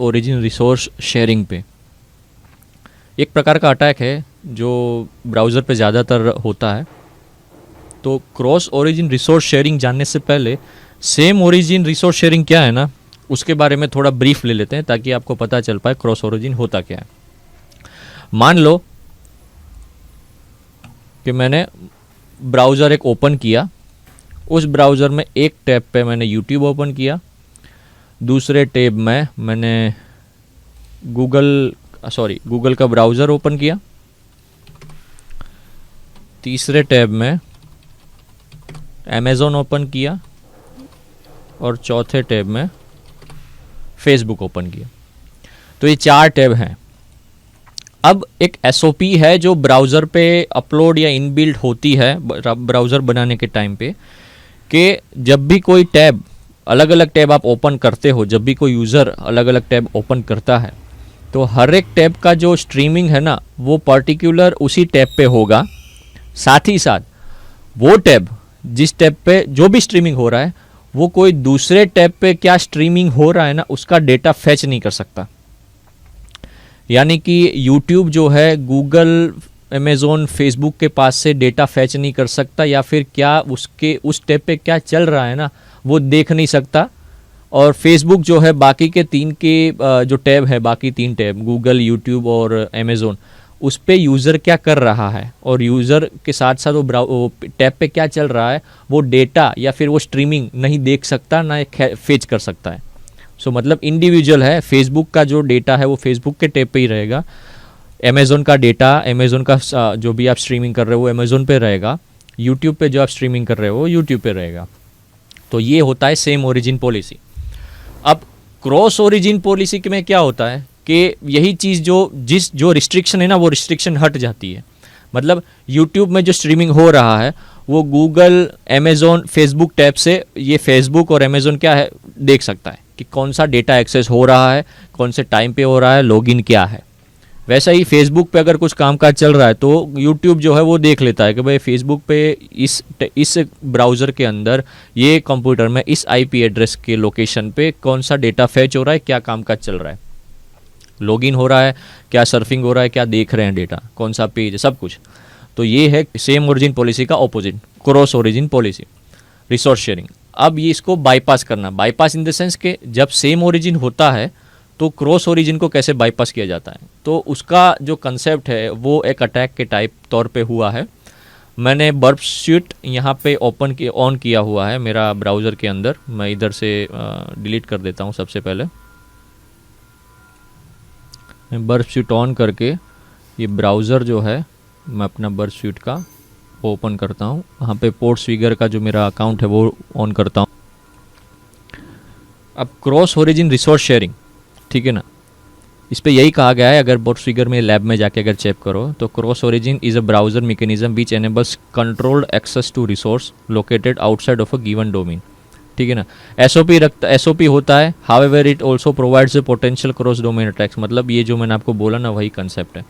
Origin resource sharing पे। एक प्रकार का अटैक है जो ब्राउज़र पे ज़्यादातर होता है। तो क्रॉस ओरिजिन रिसोर्स शेयरिंग जानने से पहले सेम ओरिजिन रिसोर्स शेयरिंग क्या है ना, उसके बारे में थोड़ा ब्रीफ ले लेते हैं ताकि आपको पता चल पाए क्रॉस ओरिजिन होता क्या है। मान लो कि मैंने ब्राउज़र एक ओपन किया, उस ब्राउज़र में एक टैब पे मैंने यूट्यूब ओपन किया, दूसरे टैब में मैंने गूगल का ब्राउज़र ओपन किया, तीसरे टैब में अमेज़ॉन ओपन किया और चौथे टैब में फेसबुक ओपन किया। तो ये 4 टैब हैं। अब एक एसओपी है जो ब्राउज़र पे अपलोड या इनबिल्ट होती है ब्राउज़र बनाने के टाइम पे, कि जब भी कोई टैब, अलग अलग टैब आप ओपन करते हो, जब भी कोई यूज़र अलग अलग टैब ओपन करता है तो हर एक टैब का जो स्ट्रीमिंग है ना वो पर्टिकुलर उसी टैब पे होगा। साथ ही साथ वो टैब, जिस टैब पे जो भी स्ट्रीमिंग हो रहा है, वो कोई दूसरे टैब पे क्या स्ट्रीमिंग हो रहा है ना उसका डेटा फेच नहीं कर सकता। यानी कि यूट्यूब जो है गूगल, अमेज़ॉन, फेसबुक के पास से डेटा फेच नहीं कर सकता, या फिर क्या उसके उस टैब पे क्या चल रहा है ना वो देख नहीं सकता। और फेसबुक जो है बाकी के 3 के जो टैब है, बाकी 3 टैब गूगल, यूट्यूब और अमेज़ॉन, उस पे यूज़र क्या कर रहा है और यूज़र के साथ साथ वो टैब पे क्या चल रहा है वो डेटा या फिर वो स्ट्रीमिंग नहीं देख सकता, ना फेच कर सकता है। सो मतलब इंडिविजुअल है। फेसबुक का जो डेटा है वो फेसबुक के टैब पे ही रहेगा, अमेज़ॉन का डेटा, अमेज़ॉन का जो भी आप स्ट्रीमिंग कर रहे हो वो अमेज़ॉन पे रहेगा, यूट्यूब पे जो आप स्ट्रीमिंग कर रहे हो वो यूट्यूब पे रहेगा। तो ये होता है सेम ओरिजिन पॉलिसी। अब क्रॉस ओरिजिन पॉलिसी में क्या होता है कि यही चीज़ जो रिस्ट्रिक्शन है ना वो रिस्ट्रिक्शन हट जाती है। मतलब यूट्यूब में जो स्ट्रीमिंग हो रहा है वो गूगल, अमेज़ॉन, फेसबुक टैब से ये फेसबुक और अमेज़ॉन क्या है देख सकता है कि कौन सा डेटा एक्सेस हो रहा है, कौन से टाइम पे हो रहा है, लॉगिन क्या है। वैसा ही फेसबुक पे अगर कुछ कामकाज चल रहा है तो यूट्यूब जो है वो देख लेता है कि भाई फेसबुक पे इस ब्राउज़र के अंदर ये कंप्यूटर में इस आईपी एड्रेस के लोकेशन पे कौन सा डेटा फेच हो रहा है, क्या कामकाज चल रहा है, लॉगिन हो रहा है, क्या सर्फिंग हो रहा है, क्या देख रहे हैं डेटा, कौन सा पेज है, सब कुछ। तो ये है सेम ओरिजिन पॉलिसी का opposite, cross origin policy, resource sharing. अब ये इसको बाईपास करना, बाईपास इन द सेंस के जब सेम ओरिजिन होता है तो क्रॉस ओरिजिन को कैसे बाईपास किया जाता है। तो उसका जो कंसेप्ट है वो एक अटैक के टाइप तौर पे हुआ है। मैंने बर्प स्यूट यहाँ पे ऑन किया हुआ है मेरा ब्राउज़र के अंदर। मैं इधर से डिलीट कर देता हूँ। सबसे पहले मैं बर्प स्यूट ऑन करके ये ब्राउज़र जो है मैं अपना बर्प स्यूट का ओपन करता हूँ। वहाँ पे पोर्ट्स फिगर का जो मेरा अकाउंट है वो ऑन करता हूँ। अब क्रॉस ओरिजिन रिसोर्स शेयरिंग, ठीक है ना, इस पे यही कहा गया है। अगर पोर्ट्स फिगर में लैब में जाके अगर चेक करो तो cross origin is a browser mechanism which enables controlled access to resource located outside of a given domain, ठीक है ना। एसओपी होता है। However it also provides a potential cross domain attacks. मतलब ये जो मैंने आपको बोला ना वही कंसेप्ट है।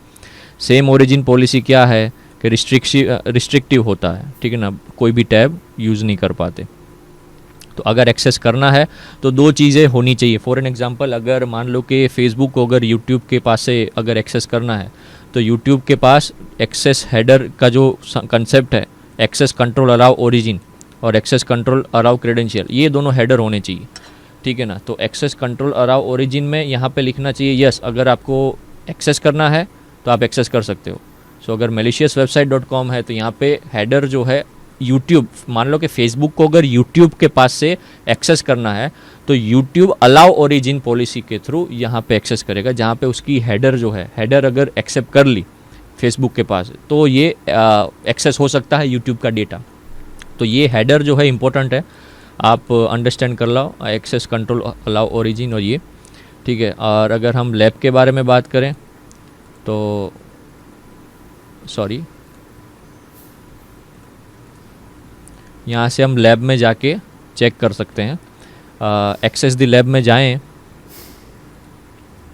सेम ओरिजिन पॉलिसी क्या है कि रिस्ट्रिक्टिव होता है, ठीक है ना, कोई भी टैब यूज़ नहीं कर पाते। तो अगर एक्सेस करना है तो 2 चीज़ें होनी चाहिए। फॉर एन एग्जांपल, अगर मान लो कि फेसबुक को अगर यूट्यूब के पास से अगर एक्सेस करना है तो यूट्यूब के पास एक्सेस हेडर का जो कंसेप्ट है, एक्सेस कंट्रोल अलाउ ओरिजिन और एक्सेस कंट्रोल अलाउ क्रेडेंशियल, ये दोनों हेडर होने चाहिए, ठीक है ना। तो एक्सेस कंट्रोल अलाउ ओरिजिन में यहाँ पे लिखना चाहिए यस, अगर आपको एक्सेस करना है तो आप एक्सेस कर सकते हो। सो अगर maliciouswebsite.com है तो यहाँ पे हेडर जो है यूट्यूब, मान लो कि फेसबुक को अगर यूट्यूब के पास से एक्सेस करना है तो यूट्यूब अलाउ ओरिजिन पॉलिसी के थ्रू यहाँ पे एक्सेस करेगा, जहाँ पे उसकी हेडर जो है, हेडर अगर एक्सेप्ट कर ली फेसबुक के पास तो ये एक्सेस हो सकता है यूट्यूब का डेटा। तो ये हेडर जो है इम्पोर्टेंट है, आप अंडरस्टैंड कर लो, एक्सेस कंट्रोल अलाउ ओरिजिन और ये, ठीक है। और अगर हम लैब के बारे में बात करें तो सॉरी, यहाँ से हम लैब में जाके चेक कर सकते हैं। एक्सेस द लैब में जाएं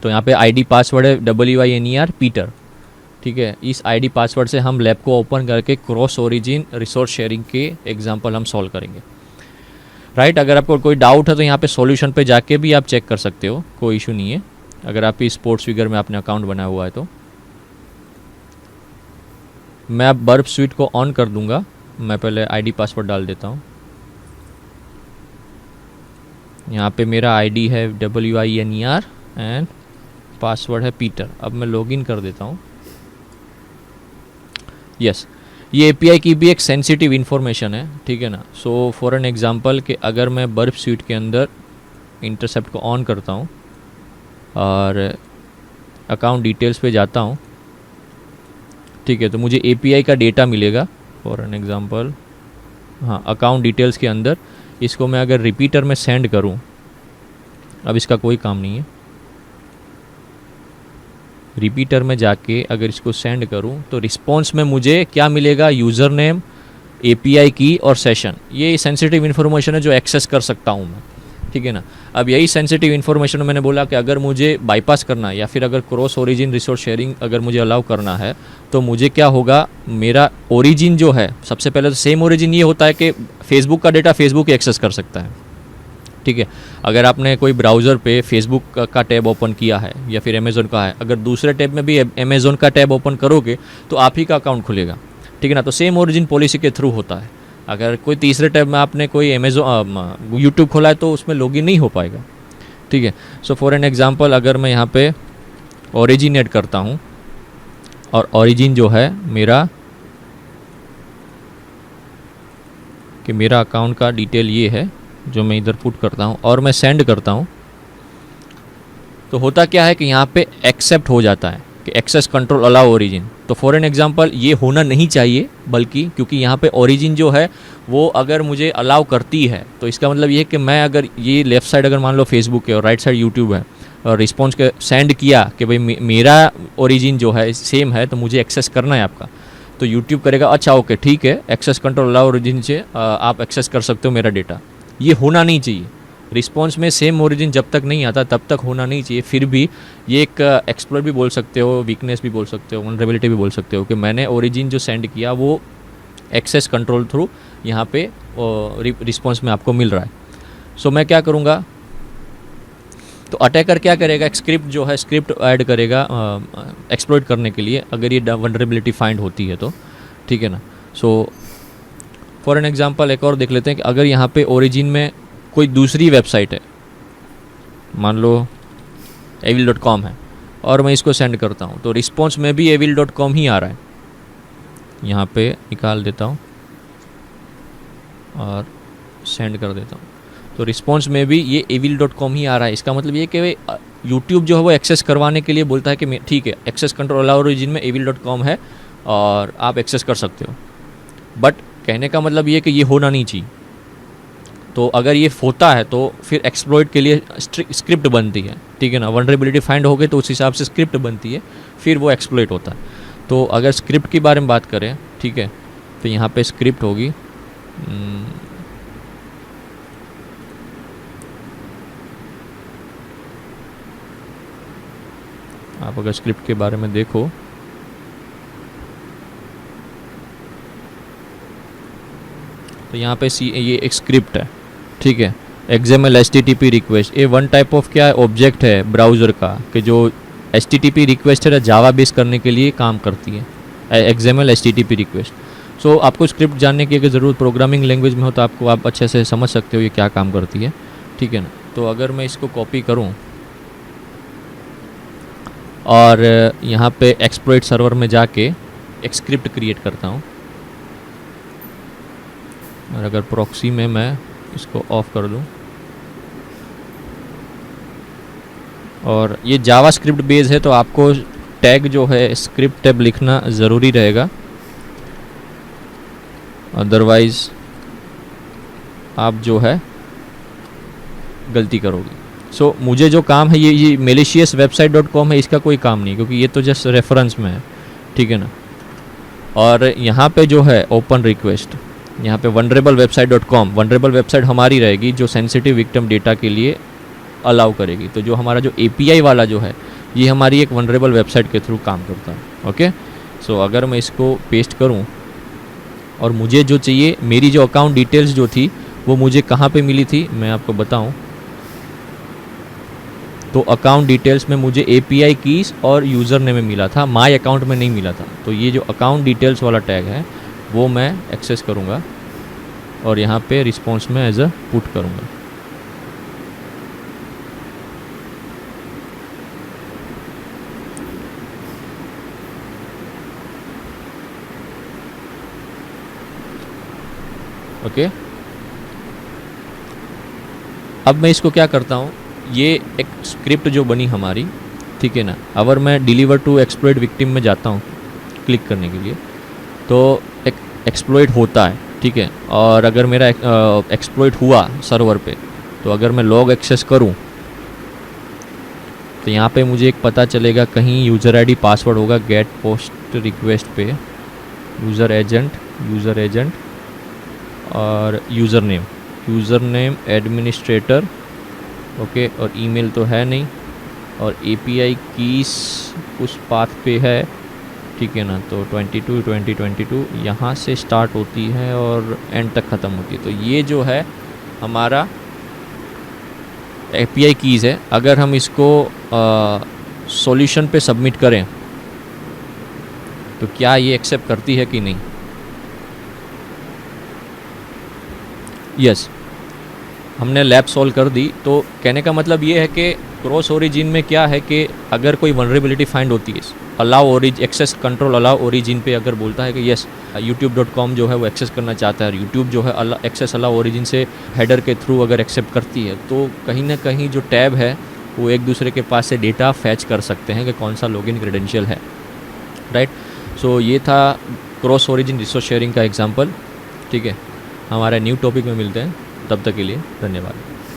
तो यहाँ पे आईडी पासवर्ड है WINER पीटर, ठीक है। इस आईडी पासवर्ड से हम लैब को ओपन करके क्रॉस ओरिजिन रिसोर्स शेयरिंग के एग्जांपल हम सॉल्व करेंगे, राइट। अगर आपको कोई डाउट है तो यहाँ पे सॉल्यूशन पे जाके भी आप चेक कर सकते हो, कोई इशू नहीं है। अगर आप ही स्पोर्ट्स फिगर में आपने अकाउंट बनाया हुआ है तो मैं अब बर्ब स्वीट को ऑन कर दूंगा। मैं पहले आईडी पासवर्ड डाल देता हूँ। यहाँ पे मेरा आईडी है WINER एंड पासवर्ड है पीटर। अब मैं लॉगिन कर देता हूँ। यस, ये API की भी एक सेंसिटिव इन्फॉर्मेशन है, ठीक है ना। सो फॉर एन एग्जांपल कि अगर मैं बर्ब स्वीट के अंदर इंटरसेप्ट को ऑन करता हूँ और अकाउंट डिटेल्स पे जाता हूँ, ठीक है, तो मुझे API का डेटा मिलेगा। फॉर एन एग्जांपल, हाँ, अकाउंट डिटेल्स के अंदर इसको मैं अगर रिपीटर में सेंड करूँ, अब इसका कोई काम नहीं है। रिपीटर में जाके अगर इसको सेंड करूं तो रिस्पॉन्स में मुझे क्या मिलेगा? यूज़र नेम, API की और सेशन। ये सेंसिटिव इन्फॉर्मेशन है जो एक्सेस कर सकता हूं मैं, ठीक है ना। अब यही सेंसिटिव इन्फॉर्मेशन मैंने बोला कि अगर मुझे बाईपास करना है या फिर अगर क्रॉस ओरिजिन रिसोर्स शेयरिंग अगर मुझे अलाउ करना है तो मुझे क्या होगा? मेरा ओरिजिन जो है, सबसे पहले तो सेम ओरिजिन ये होता है कि फेसबुक का डेटा फेसबुक एक्सेस कर सकता है, ठीक है। अगर आपने कोई ब्राउज़र पे फेसबुक का टैब ओपन किया है या फिर अमेज़ोन का है, अगर दूसरे टैब में भी अमेज़ोन का टैब ओपन करोगे तो आप ही का अकाउंट खुलेगा, ठीक है ना। तो सेम ओरिजिन पॉलिसी के थ्रू होता है। अगर कोई तीसरे टैब में आपने कोई अमेज़ोन यूट्यूब खोला है तो उसमें लॉगिन नहीं हो पाएगा, ठीक है। सो फॉर एन एग्जांपल, अगर मैं यहाँ पे ओरिजिन ऐड करता हूँ और ओरिजिन जो है मेरा, कि मेरा अकाउंट का डिटेल ये है जो मैं इधर पुट करता हूँ और मैं सेंड करता हूँ, तो होता क्या है कि यहाँ पे एक्सेप्ट हो जाता है कि एक्सेस कंट्रोल अलाउ ओरिजिन। तो फॉर एन एग्जांपल ये होना नहीं चाहिए, बल्कि क्योंकि यहाँ पे ओरिजिन जो है वो अगर मुझे अलाउ करती है तो इसका मतलब ये है कि मैं अगर ये लेफ़्ट साइड अगर मान लो फेसबुक है और राइट साइड यूट्यूब है और रिस्पॉन्स के सेंड किया कि भाई मेरा ओरिजिन जो है सेम है तो मुझे एक्सेस करना है आपका, तो यूट्यूब करेगा अच्छा ओके ठीक है, एक्सेस कंट्रोल अलाउ ओरिजिन से आप एक्सेस कर सकते हो मेरा डेटा। ये होना नहीं चाहिए। रिस्पॉन्स में सेम ओरिजिन जब तक नहीं आता तब तक होना नहीं चाहिए। फिर भी ये एक एक्सप्लॉइट भी बोल सकते हो, वीकनेस भी बोल सकते हो, वल्नरेबिलिटी भी बोल सकते हो कि मैंने ओरिजिन जो सेंड किया वो एक्सेस कंट्रोल थ्रू यहाँ पे रिस्पॉन्स में आपको मिल रहा है। सो मैं क्या करूँगा, तो अटैकर क्या करेगा, एक स्क्रिप्ट जो है स्क्रिप्ट ऐड करेगा एक्सप्लॉइट करने के लिए अगर ये वल्नरेबिलिटी फाइंड होती है तो, ठीक है ना। सो फॉर एन एग्जांपल एक और देख लेते हैं कि अगर यहाँ पे ओरिजिन में कोई दूसरी वेबसाइट है, मान लो evil.com है और मैं इसको सेंड करता हूँ तो रिस्पॉन्स में भी evil.com ही आ रहा है। यहाँ पे निकाल देता हूँ और सेंड कर देता हूँ तो रिस्पॉन्स में भी ये evil.com ही आ रहा है। इसका मतलब ये कि यूट्यूब जो है वो एक्सेस करवाने के लिए बोलता है कि ठीक है एक्सेस कंट्रोल अलाउ ओरिजिन में evil.com है और आप एक्सेस कर सकते हो। बट कहने का मतलब ये कि ये होना नहीं चाहिए। तो अगर ये होता है तो फिर एक्सप्लॉइट के लिए स्क्रिप्ट बनती है, ठीक है ना। वल्नरेबिलिटी फाइंड हो गई तो उस हिसाब से स्क्रिप्ट बनती है, फिर वो एक्सप्लॉइट होता है। तो अगर स्क्रिप्ट की बारे में बात करें, ठीक है, तो यहाँ पे स्क्रिप्ट होगी आप अगर स्क्रिप्ट के बारे में देखो तो यहाँ पे ये एक स्क्रिप्ट है, ठीक है, XML HTTP रिक्वेस्ट। ये वन टाइप ऑफ क्या है, ऑब्जेक्ट है ब्राउज़र का कि जो HTTP रिक्वेस्ट है जावा बेस करने के लिए काम करती है, XML HTTP रिक्वेस्ट। सो आपको स्क्रिप्ट जानने की अगर ज़रूरत प्रोग्रामिंग लैंग्वेज में हो तो आपको आप अच्छे से समझ सकते हो ये क्या काम करती है, ठीक है ना। तो अगर मैं इसको कॉपी करूँ और यहाँ पे एक्सप्लॉइट सर्वर में जाके एक स्क्रिप्ट क्रिएट करता हूँ और अगर प्रॉक्सी में मैं इसको ऑफ कर दूं और ये जावा स्क्रिप्ट बेस है तो आपको टैग जो है स्क्रिप्ट टैब लिखना ज़रूरी रहेगा, अदरवाइज़ आप जो है गलती करोगे। सो मुझे जो काम है ये मेलिशियस website.com है, इसका कोई काम नहीं क्योंकि ये तो जस्ट रेफरेंस में है, ठीक है ना। और यहाँ पे जो है ओपन रिक्वेस्ट, यहाँ पे vulnerableWebsite.com, वनरेबल वेबसाइट हमारी रहेगी जो सेंसिटिव विक्टिम डेटा के लिए अलाउ करेगी। तो जो हमारा जो API वाला जो है ये हमारी एक वनरेबल वेबसाइट के थ्रू काम करता है, ओके। सो अगर मैं इसको पेस्ट करूँ और मुझे जो चाहिए, मेरी जो अकाउंट डिटेल्स जो थी वो मुझे कहाँ पे मिली थी मैं आपको बताऊँ तो अकाउंट डिटेल्स में मुझे API कीज़ और यूज़र नेम में मिला था, माय अकाउंट में नहीं मिला था। तो ये जो अकाउंट डिटेल्स वाला टैग है वो मैं एक्सेस करूँगा और यहाँ पे रिस्पॉन्स में एज अ पुट करूँगा। ओके, अब मैं इसको क्या करता हूँ, ये एक स्क्रिप्ट जो बनी हमारी, ठीक है ना, अगर मैं डिलीवर टू एक्सप्लॉइट विक्टिम में जाता हूँ क्लिक करने के लिए तो एक एक्सप्लॉइट होता है, ठीक है। और अगर मेरा एक्सप्लॉइट हुआ सर्वर पे, तो अगर मैं लॉग एक्सेस करूँ तो यहाँ पे मुझे एक पता चलेगा, कहीं यूज़र आईडी पासवर्ड होगा गेट पोस्ट रिक्वेस्ट पे, यूज़र एजेंट और यूज़र नेम एडमिनिस्ट्रेटर, ओके, और ईमेल तो है नहीं, और API कीज़ उस पाथ पे है, ठीक है ना। तो 2022 यहाँ से स्टार्ट होती है और एंड तक ख़त्म होती है। तो ये जो है हमारा API कीज़ है। अगर हम इसको सॉल्यूशन पे सबमिट करें तो क्या ये एक्सेप्ट करती है कि नहीं? यस, हमने लैब सॉल्व कर दी। तो कहने का मतलब ये है कि क्रॉस ओरिजिन में क्या है कि अगर कोई वनरेबिलिटी फाइंड होती है, allow origin access control allow origin पे अगर बोलता है कि यस youtube.com जो है वो एक्सेस करना चाहता है, यूट्यूब जो है एक्सेस अलाउ ओरिजिन से हेडर के थ्रू अगर एक्सेप्ट करती है, तो कहीं ना कहीं जो टैब है वो एक दूसरे के पास से डेटा फैच कर सकते हैं कि कौन सा लॉगिन क्रेडेंशियल है, राइट। सो ये था क्रॉस ओरिजिन रिसोर्स शेयरिंग का एग्जांपल, ठीक है। हमारे न्यू टॉपिक में मिलते हैं, तब तक के लिए धन्यवाद।